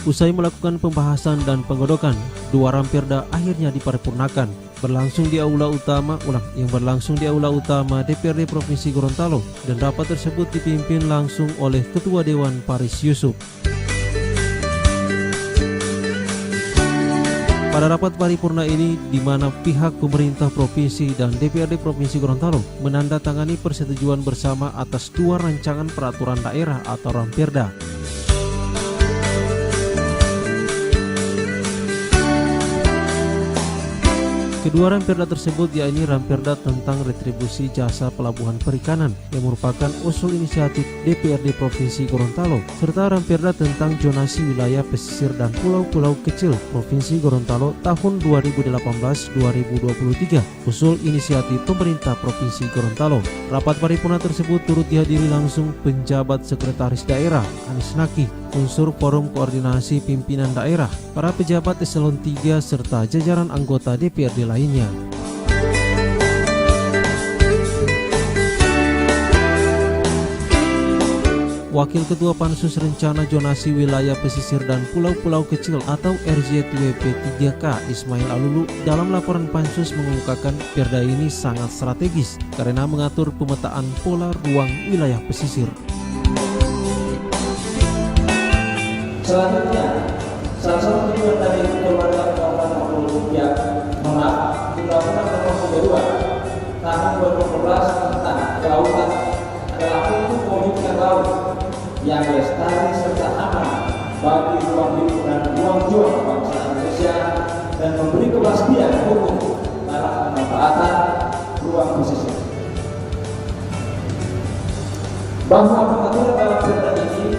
Usai melakukan pembahasan dan penggodokan, dua Ramperda akhirnya diparipurnakan yang berlangsung di aula utama DPRD Provinsi Gorontalo, dan rapat tersebut dipimpin langsung oleh Ketua Dewan Paris Yusuf. Pada rapat paripurna ini, di mana pihak pemerintah provinsi dan DPRD Provinsi Gorontalo menandatangani persetujuan bersama atas dua rancangan peraturan daerah atau Ramperda. Kedua Ramperda tersebut yakni Ramperda tentang retribusi jasa pelabuhan perikanan yang merupakan usul inisiatif DPRD Provinsi Gorontalo, serta Ramperda tentang zonasi wilayah pesisir dan pulau-pulau kecil Provinsi Gorontalo tahun 2018-2023, usul inisiatif pemerintah Provinsi Gorontalo. Rapat paripurna tersebut turut dihadiri langsung penjabat sekretaris daerah Anis Naki, unsur forum koordinasi pimpinan daerah, para pejabat eselon 3 serta jajaran anggota DPRD lainnya. Wakil Ketua Pansus Rencana Zonasi Wilayah Pesisir dan Pulau-Pulau Kecil atau RZWP 3K Ismail Alulu dalam laporan Pansus mengemukakan perda ini sangat strategis karena mengatur pemetaan pola ruang wilayah pesisir. Selanjutnya, salah satu tujuan dari Undang-Undang Undang-Undang Nomor 32 Tahun 2012 tentang kelautan adalah untuk mewujudkan laut yang lestari serta aman bagi ruang hidup dan ruang juang bangsa Indonesia dan memberi kepastian hukum dalam pemanfaatan ruang pesisir. Bahwa pengaturan dalam perda ini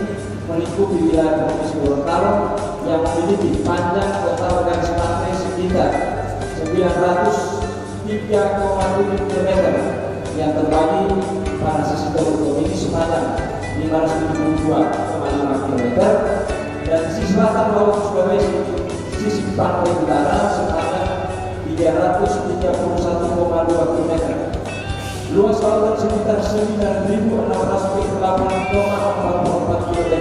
melingkupi wilayah Provinsi Gorontalo yang memiliki panjang total garis pantai sekitar 903,7 km yang terbagi pada sisi teluk ini sepanjang 572,5 km dan sisi selatan Laut Sulawesi sisi pantai utara sepanjang 331,2 km. Luas lautan sekitar 9.608,44 km.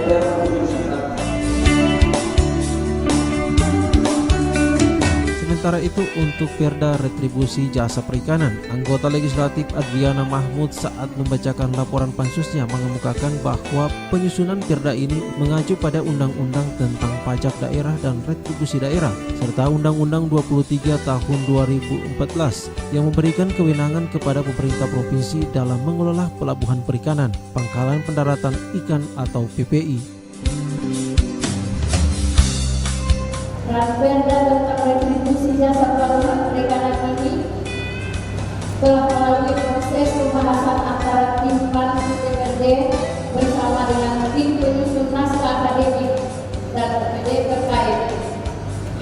Sementara itu, untuk perda retribusi jasa perikanan, anggota legislatif Adriana Mahmud saat membacakan laporan pansusnya mengemukakan bahwa penyusunan perda ini mengacu pada Undang-Undang tentang Pajak Daerah dan Retribusi Daerah serta Undang-Undang 23 tahun 2014 yang memberikan kewenangan kepada pemerintah provinsi dalam mengelola pelabuhan perikanan, pangkalan pendaratan ikan atau PPI. Ramperda tentang retribusi jasa pelabuhan perikanan ini telah melalui proses pembahasan antara tim Pansus DPRD bersama dengan tim penyusun naskah akademik dan DPD terkait.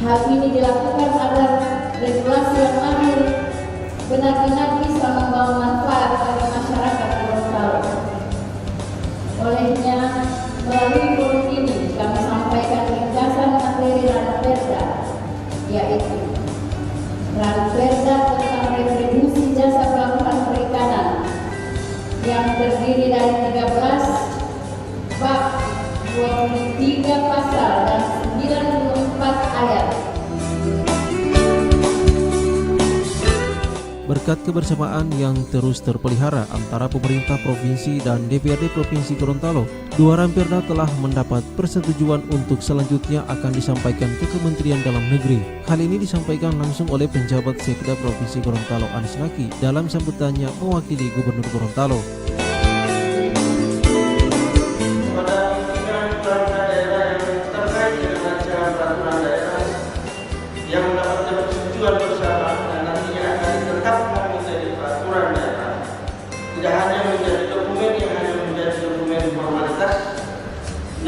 Hal ini dilakukan agar regulasi yang lahir benar-benar bisa membawa manfaat bagi masyarakat Gorontalo. Olehnya, melalui forum ini kami sampaikan ringkasan materi Ramperda, yaitu Ramperda tentang retribusi jasa pelabuhan perikanan yang terdiri dari 13 bab, 23 pasal dan 94 ayat. Berkat kebersamaan yang terus terpelihara antara pemerintah provinsi dan DPRD Provinsi Gorontalo, dua Ramperda telah mendapat persetujuan untuk selanjutnya akan disampaikan ke Kementerian Dalam Negeri. Hal ini disampaikan langsung oleh penjabat Sekda Provinsi Gorontalo Anis Naki dalam sambutannya mewakili Gubernur Gorontalo. Yang mendapatkan persetujuan bersama dan nantinya akan ditetapkan menjadi peraturan daerah, tidak hanya menjadi dokumen yang hanya menjadi dokumen formalitas,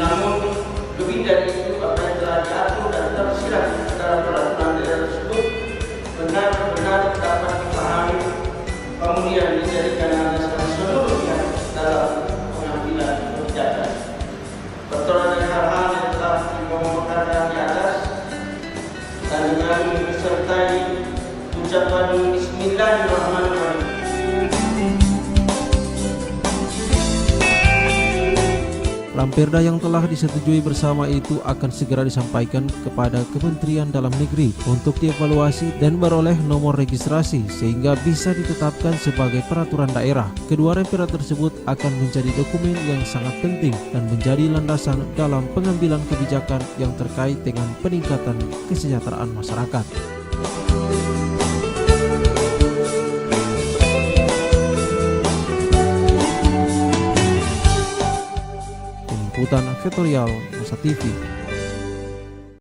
namun lebih dari itu apa yang telah diatur dan tersirat dalam peraturan daerah tersebut benar-benar dapat dipahami, kemudian dijadikan landasan seluruhnya dalam pengambilan kebijakan. Bertolak dari hal-hal yang telah dikemukakan di atas dan dengan disertai ucapan Bismillahirrahmanirrahim. Lamperda yang telah disetujui bersama itu akan segera disampaikan kepada Kementerian Dalam Negeri untuk dievaluasi dan beroleh nomor registrasi sehingga bisa ditetapkan sebagai peraturan daerah. Kedua Raperda tersebut akan menjadi dokumen yang sangat penting dan menjadi landasan dalam pengambilan kebijakan yang terkait dengan peningkatan kesejahteraan masyarakat. Liputan Vetorial Nusa TV.